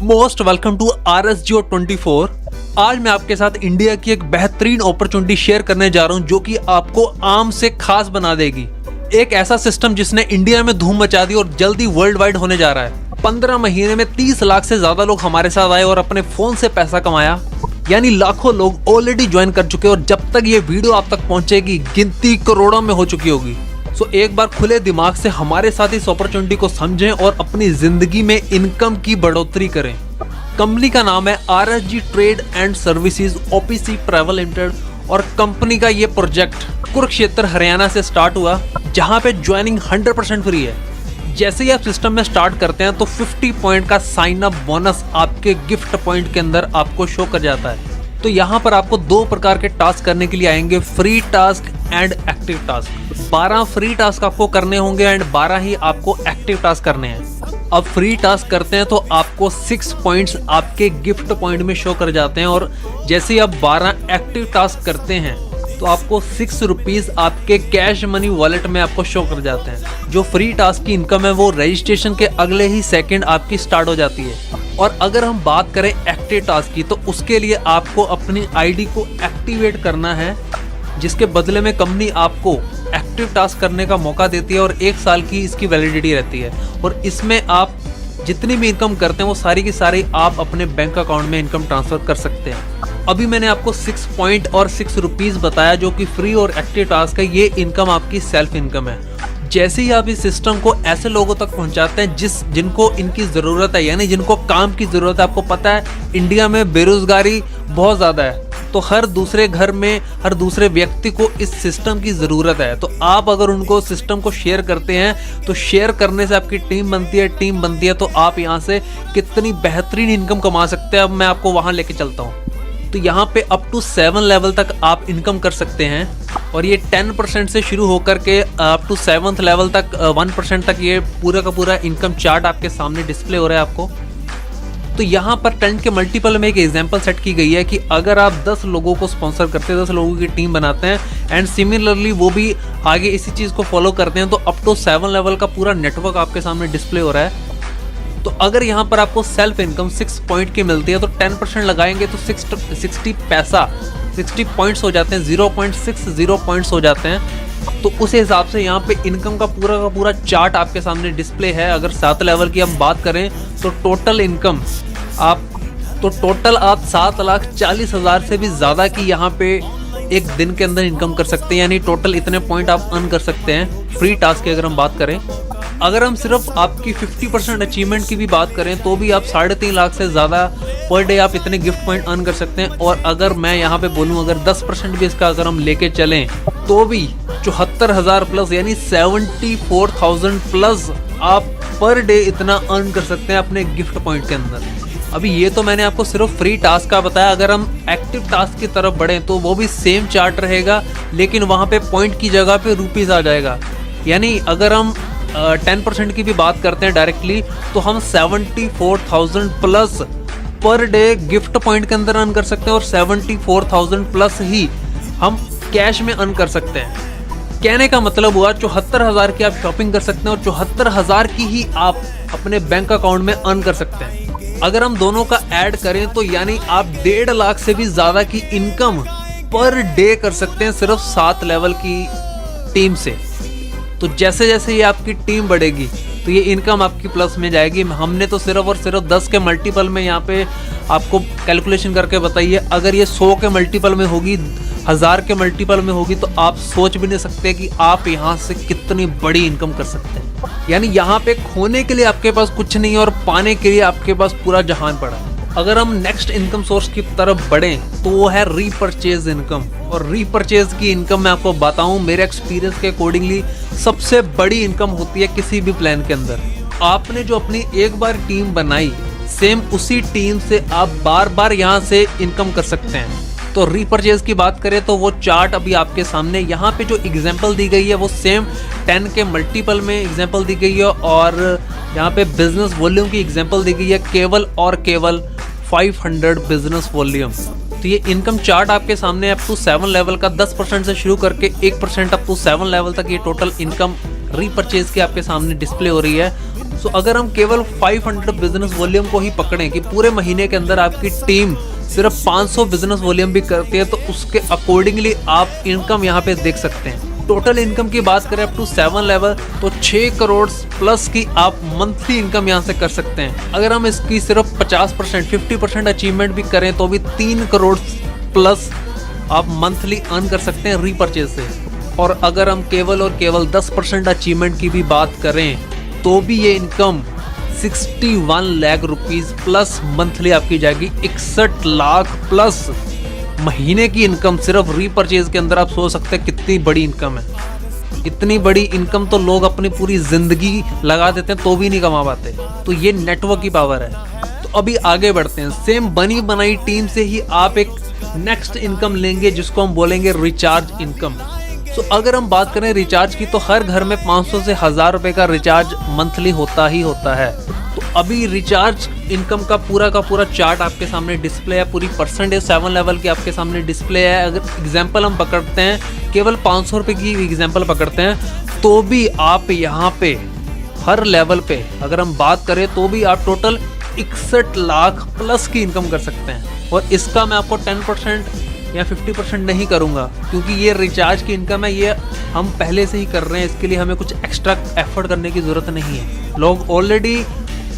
Most welcome to RSGO24। आज मैं आपके साथ इंडिया की एक बेहतरीन अपॉर्चुनिटी शेयर करने जा रहा हूं जो कि आपको आम से खास बना देगी। एक ऐसा सिस्टम जिसने इंडिया में धूम मचा दी और जल्दी वर्ल्ड वाइड होने जा रहा है। 15 महीने में 30 लाख से ज्यादा लोग हमारे साथ आए और अपने फोन से पैसा कमाया, यानी लाखों लोग ऑलरेडी ज्वाइन कर चुके और जब तक ये वीडियो आप तक पहुंचेगी गिनती करोड़ों में हो चुकी होगी। सो एक बार खुले दिमाग से हमारे साथ इस अपॉर्चुनिटी को समझें और अपनी जिंदगी में इनकम की बढ़ोतरी करें। कंपनी का नाम है RSG trade and services OPC private limited और कंपनी का ये प्रोजेक्ट कुरुक्षेत्र हरियाणा से स्टार्ट हुआ, जहां पे ज्वाइनिंग 100% फ्री है। जैसे ही आप सिस्टम में स्टार्ट करते हैं तो 50 पॉइंट का साइन अप बोनस आपके गिफ्ट पॉइंट के अंदर आपको शो कर जाता है। तो यहाँ पर आपको 2 प्रकार के टास्क करने के लिए आएंगे, free task and active task. 12 free task आपको करने होंगे एंड 12 ही आपको एक्टिव टास्क करने हैं। अब फ्री टास्क करते हैं तो आपको 6 पॉइंट्स आपके गिफ्ट पॉइंट में शो कर जाते हैं और जैसे ही आप 12 एक्टिव टास्क करते हैं तो आपको 6 रुपीज आपके कैश मनी वॉलेट में आपको शो कर जाते हैं। जो फ्री टास्क की इनकम है वो रजिस्ट्रेशन के अगले ही सेकंड आपकी स्टार्ट हो जाती है। और अगर हम बात करें एक्टिव टास्क की तो उसके लिए आपको अपनी आईडी को एक्टिवेट करना है, जिसके बदले में कंपनी आपको एक्टिव टास्क करने का मौका देती है और 1 साल की इसकी वैलिडिटी रहती है। और इसमें आप जितनी भी इनकम करते हैं वो सारी की सारी आप अपने बैंक अकाउंट में इनकम ट्रांसफर कर सकते हैं। अभी मैंने आपको 6 पॉइंट और 6 रुपीज बताया जो कि फ्री और एक्टिव टास्क है। ये इनकम आपकी सेल्फ इनकम है। जैसे ही आप इस सिस्टम को ऐसे लोगों तक पहुंचाते हैं जिनको इनकी जरूरत है, यानी जिनको काम की जरूरत है। आपको पता है इंडिया में बेरोजगारी बहुत ज्यादा है, तो हर दूसरे घर में हर दूसरे व्यक्ति को इस सिस्टम की जरूरत है। तो आप अगर उनको सिस्टम को शेयर करते हैं तो शेयर करने से आपकी टीम बनती है तो आप यहाँ से कितनी बेहतरीन इनकम कमा सकते हैं। अब मैं आपको वहां लेके चलता हूँ। तो यहाँ पे अप टू 7 लेवल तक आप इनकम कर सकते हैं और ये 10% से शुरू होकर के अप टू 7th लेवल तक 1% तक ये पूरा का पूरा इनकम चार्ट आपके सामने डिस्प्ले हो रहा है आपको। तो यहाँ पर 10 के मल्टीपल में एक एग्जांपल सेट की गई है कि अगर आप 10 लोगों को स्पॉन्सर करते हैं, 10 लोगों की टीम बनाते हैं एंड सिमिलरली वो भी आगे इसी चीज़ को फॉलो करते हैं तो अप टू 7 लेवल का पूरा नेटवर्क आपके सामने डिस्प्ले हो रहा है। तो अगर यहाँ पर आपको सेल्फ इनकम 6 पॉइंट की मिलती है तो 10% लगाएंगे तो 60 पॉइंट्स हो जाते हैं, 0.60 पॉइंट्स हो जाते हैं। तो उस हिसाब से यहाँ पे इनकम का पूरा चार्ट आपके सामने डिस्प्ले है। अगर 7 लेवल की हम बात करें तो टोटल इनकम आप 7,40,000 से भी ज़्यादा की यहाँ पे एक दिन के अंदर इनकम कर सकते हैं, यानी टोटल इतने पॉइंट आप अर्न कर सकते हैं फ्री टास्क की अगर हम बात करें। अगर हम सिर्फ आपकी 50% अचीवमेंट की भी बात करें तो भी आप 3.5 लाख से ज़्यादा पर डे आप इतने गिफ्ट पॉइंट अर्न कर सकते हैं। और अगर मैं यहाँ पे बोलूँ अगर 10% भी इसका अगर हम लेके चलें तो भी 74,000 प्लस यानी 74,000 प्लस आप पर डे इतना अर्न कर सकते हैं अपने गिफ्ट पॉइंट के अंदर। अभी ये तो मैंने आपको सिर्फ फ्री टास्क का बताया। अगर हम एक्टिव टास्क की तरफ बढ़ें तो वो भी सेम चार्ट रहेगा, लेकिन वहाँ पे पॉइंट की जगह पे रुपीज़ आ जाएगा। यानी अगर हम 10% की भी बात करते हैं डायरेक्टली तो हम 74,000 plus per day gift point के अंदर अर्न कर सकते हैं और 74,000 प्लस ही हम कैश में अर्न कर सकते हैं। कहने का मतलब हुआ 74,000 की आप शॉपिंग कर सकते हैं और 74,000 की ही आप अपने बैंक अकाउंट में अर्न कर सकते हैं। अगर हम दोनों का ऐड करें तो यानी आप 1.5 लाख से भी ज्यादा की इनकम पर डे कर सकते हैं सिर्फ 7 लेवल की टीम से। तो जैसे जैसे ये आपकी टीम बढ़ेगी तो ये इनकम आपकी प्लस में जाएगी। हमने तो सिर्फ और सिर्फ 10 के मल्टीपल में यहाँ पे आपको कैलकुलेशन करके बताइए। अगर ये 100 के मल्टीपल में होगी, 1000 के मल्टीपल में होगी तो आप सोच भी नहीं सकते कि आप यहाँ से कितनी बड़ी इनकम कर सकते हैं। यानी यहाँ पे खोने के लिए आपके पास कुछ नहीं है और पाने के लिए आपके पास पूरा जहान पड़ा है। अगर हम नेक्स्ट इनकम सोर्स की तरफ बढ़ें तो वो है रीपरचेज इनकम। और रीपरचेज की इनकम मैं आपको बताऊं मेरे एक्सपीरियंस के अकॉर्डिंगली सबसे बड़ी इनकम होती है किसी भी प्लान के अंदर। आपने जो अपनी एक बार टीम बनाई सेम उसी टीम से आप बार बार यहाँ से इनकम कर सकते हैं। तो रीपरचेज की बात करें तो वो चार्ट अभी आपके सामने यहाँ पे जो एग्जांपल दी गई है वो सेम 10 के मल्टीपल में एग्जांपल दी गई है और यहाँ पे बिजनेस वॉल्यूम की एग्जांपल दी गई है केवल और केवल 500 बिजनेस वॉल्यूम। तो ये इनकम चार्ट आपके सामने अप टू 7 लेवल का 10% से शुरू करके 1% अप टू 7 लेवल तक ये टोटल इनकम रीपरचेज की आपके सामने डिस्प्ले हो रही है। सो अगर हम केवल 500 बिजनेस वॉल्यूम को ही पकड़ें कि पूरे महीने के अंदर आपकी टीम सिर्फ 500 बिजनेस वॉल्यूम भी करती है, तो उसके अकॉर्डिंगली आप इनकम यहाँ पे देख सकते हैं। टोटल इनकम की बात करें अप टू 7 लेवल तो 6 करोड़ प्लस की आप मंथली इनकम यहाँ से कर सकते हैं। अगर हम इसकी सिर्फ 50% 50% अचीवमेंट भी करें तो भी 3 करोड़ प्लस आप मंथली अर्न कर सकते हैं रीपरचेज से। और अगर हम केवल और केवल 10% अचीवमेंट की भी बात करें तो भी ये income 61 lakh rupees plus monthly आपकी जाएगी। 61 लाख प्लस महीने की इनकम सिर्फ रीपरचेज के अंदर। आप सोच सकते हैं कितनी बड़ी इनकम है। इतनी बड़ी इनकम तो लोग अपनी पूरी जिंदगी लगा देते हैं तो भी नहीं कमा पाते। तो ये नेटवर्क की पावर है। तो अभी आगे बढ़ते हैं। सेम बनी बनाई टीम से ही आप एक नेक्स्ट इनकम लेंगे जिसको हम बोलेंगे रिचार्ज इनकम। सो अगर हम बात करें रिचार्ज की तो हर घर में 500 से 1000 रुपए का रिचार्ज मंथली होता ही होता है। तो अभी रिचार्ज इनकम का पूरा चार्ट आपके सामने डिस्प्ले है। पूरी परसेंटेज 7 लेवल की आपके सामने डिस्प्ले है। अगर एग्जांपल हम पकड़ते हैं, केवल 500 रुपए की एग्जांपल पकड़ते हैं तो भी आप यहाँ पे हर लेवल पे अगर हम बात करें तो भी आप टोटल 61 लाख प्लस की इनकम कर सकते हैं। और इसका मैं आपको 10% या 50% नहीं करूंगा क्योंकि ये रिचार्ज की इनकम है, ये हम पहले से ही कर रहे हैं। इसके लिए हमें कुछ एक्स्ट्रा एफर्ट करने की ज़रूरत नहीं है। लोग ऑलरेडी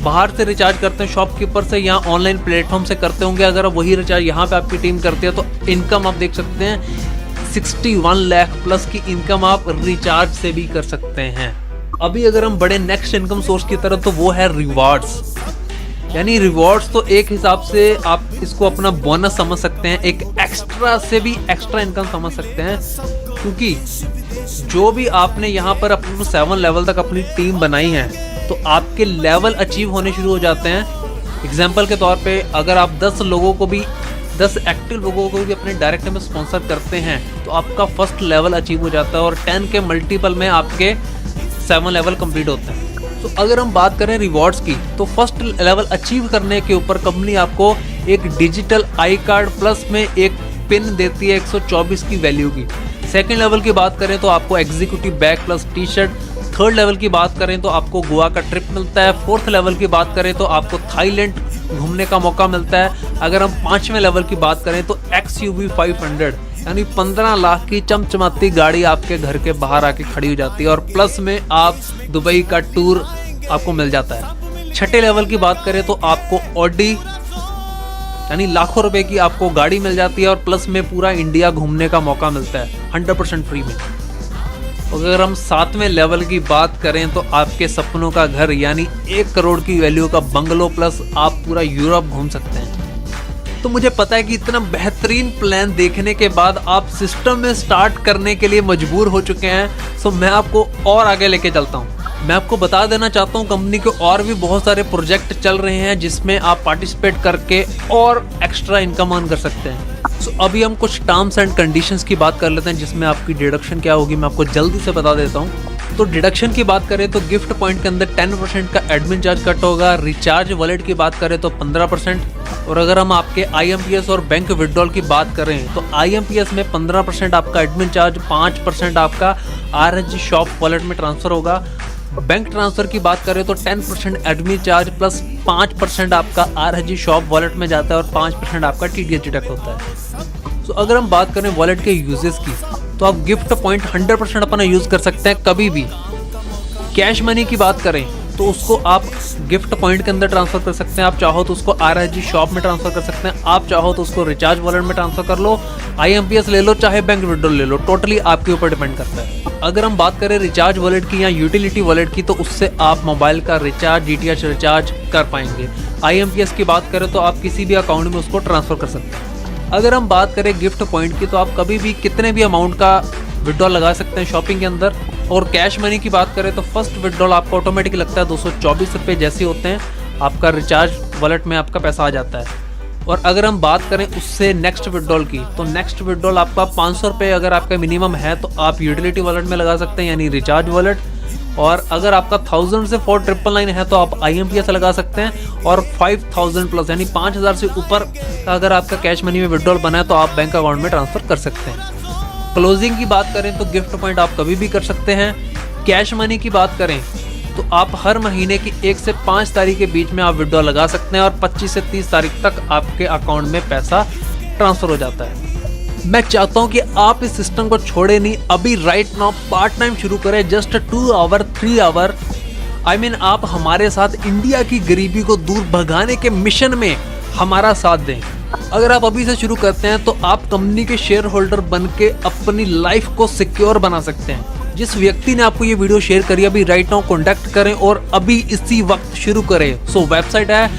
बाहर से रिचार्ज करते हैं, शॉपकीपर से या ऑनलाइन प्लेटफॉर्म से करते होंगे। अगर वही रिचार्ज यहाँ पे आपकी टीम करती है तो इनकम आप देख सकते हैं 61 लाख प्लस की इनकम आप रिचार्ज से भी कर सकते हैं। अभी अगर हम बड़े नेक्स्ट इनकम सोर्स की तरफ तो वो है रिवॉर्ड्स। यानी रिवॉर्ड्स तो एक हिसाब से आप इसको अपना बोनस समझ सकते हैं, एक एक्स्ट्रा से भी एक्स्ट्रा इनकम समझ सकते हैं। क्योंकि जो भी आपने यहाँ पर अपने 7 लेवल तक अपनी टीम बनाई है तो आपके लेवल अचीव होने शुरू हो जाते हैं। एग्जाम्पल के तौर पे अगर आप 10 लोगों को भी 10 एक्टिव लोगों को भी अपने डायरेक्ट में स्पॉन्सर करते हैं तो आपका फर्स्ट लेवल अचीव हो जाता है और 10 के मल्टीपल में आपके 7 लेवल कंप्लीट होते हैं। तो अगर हम बात करें रिवॉर्ड्स की तो फर्स्ट लेवल अचीव करने के ऊपर कंपनी आपको एक डिजिटल आई कार्ड प्लस में एक पिन देती है 124 की वैल्यू की। सेकंड लेवल की बात करें तो आपको executive bag plus T shirt. Third level की बात करें तो आपको गोवा का ट्रिप मिलता है। फोर्थ लेवल की बात करें तो आपको थाईलैंड घूमने का मौका मिलता है। अगर हम 5वें लेवल की बात करें तो XUV 500 यानी 15 लाख की चमचमाती गाड़ी आपके घर के बाहर आके खड़ी हो जाती है और प्लस में आप दुबई का टूर आपको मिल जाता है। छठे लेवल की बात करें तो आपको ऑडी यानी लाखों रुपए की आपको गाड़ी मिल जाती है और प्लस में पूरा इंडिया घूमने का मौका मिलता है 100% फ्री में। अगर हम 7वें लेवल की बात करें तो आपके सपनों का घर यानी 1 करोड़ की वैल्यू का बंगलो प्लस आप पूरा यूरोप घूम सकते हैं। तो मुझे पता है कि इतना बेहतरीन प्लान देखने के बाद आप सिस्टम में स्टार्ट करने के लिए मजबूर हो चुके हैं। सो मैं आपको और आगे लेके चलता हूँ। मैं आपको बता देना चाहता हूँ कंपनी के और भी बहुत सारे प्रोजेक्ट चल रहे हैं जिसमें आप पार्टिसिपेट करके और एक्स्ट्रा इनकम अर्न कर सकते हैं। सो अभी हम कुछ टर्म्स एंड कंडीशंस की बात कर लेते हैं जिसमें आपकी डिडक्शन क्या होगी मैं आपको जल्दी से बता देता हूँ। तो डिडक्शन की बात करें तो गिफ्ट पॉइंट के अंदर 10% का एडमिन चार्ज कट होगा। रिचार्ज वॉलेट की बात करें तो 15%। और अगर हम आपके IMPS और बैंक विड्रॉल की बात करें तो IMPS में 15% आपका एडमिन चार्ज, 5% आपका RSG शॉप वॉलेट में ट्रांसफर होगा। बैंक ट्रांसफर की बात करें तो 10% एडमिन चार्ज प्लस 5% आपका RSG शॉप वॉलेट में जाता है और 5% आपका TDS डिडक्ट होता है। तो अगर हम बात करें वॉलेट के यूजेस की तो आप गिफ्ट पॉइंट 100% अपना यूज कर सकते हैं कभी भी। कैश मनी की बात करें तो उसको आप गिफ्ट पॉइंट के अंदर ट्रांसफर कर सकते हैं। आप चाहो तो उसको RSG शॉप में ट्रांसफर कर सकते हैं। आप चाहो तो उसको रिचार्ज वॉलेट में ट्रांसफर कर लो, IMPS ले लो, चाहे बैंक विड्रॉल ले लो, टोटली आपके ऊपर डिपेंड करता है। अगर हम बात करें रिचार्ज वॉलेट की या यूटिलिटी वॉलेट की तो उससे आप मोबाइल का रिचार्ज, DTH रिचार्ज कर पाएंगे। IMPS की बात करें तो आप किसी भी अकाउंट में उसको ट्रांसफर कर सकते हैं। अगर हम बात करें गिफ्ट पॉइंट की तो आप कभी भी कितने भी अमाउंट का विड्रॉल लगा सकते हैं शॉपिंग के अंदर। और कैश मनी की बात करें तो फर्स्ट विड्रॉल आपको ऑटोमेटिक लगता है 224 रुपये जैसे होते हैं, आपका रिचार्ज वॉलेट में आपका पैसा आ जाता है। और अगर हम बात करें उससे नेक्स्ट विड्रॉल की तो नेक्स्ट विड्रॉल आपका 500 रुपये अगर आपका मिनिमम है तो आप यूटिलिटी वॉलेट में लगा सकते हैं यानी रिचार्ज वॉलेट। और अगर आपका 1000 से 4999 है तो आप IMPS लगा सकते हैं। और 5000 प्लस यानी 5000 से ऊपर का अगर आपका कैश मनी में विड्रॉल बना है तो आप बैंक अकाउंट में ट्रांसफर कर सकते हैं। क्लोजिंग की बात करें तो गिफ्ट पॉइंट आप कभी भी कर सकते हैं। कैश मनी की बात करें तो आप हर महीने की 1 से 5 तारीख के बीच में आप विड्रॉ लगा सकते हैं और 25 से 30 तारीख तक आपके अकाउंट में पैसा ट्रांसफर हो जाता है। मैं चाहता हूं कि आप इस सिस्टम को छोड़े नहीं, अभी राइट नाउ पार्ट टाइम शुरू करें, जस्ट 2 आवर 3 आवर। आप हमारे साथ इंडिया की गरीबी को दूर भगाने के मिशन में हमारा साथ दें। अगर आप अभी से शुरू करते हैं तो आप कंपनी के शेयर होल्डर बन के अपनी लाइफ को सिक्योर बना सकते हैं। जिस व्यक्ति ने आपको ये वीडियो शेयर करी अभी राइट नाउ कॉन्टैक्ट करें और अभी इसी वक्त शुरू करें। वेबसाइट है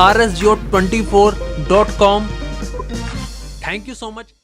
rsgeo24.com। Thank you so much.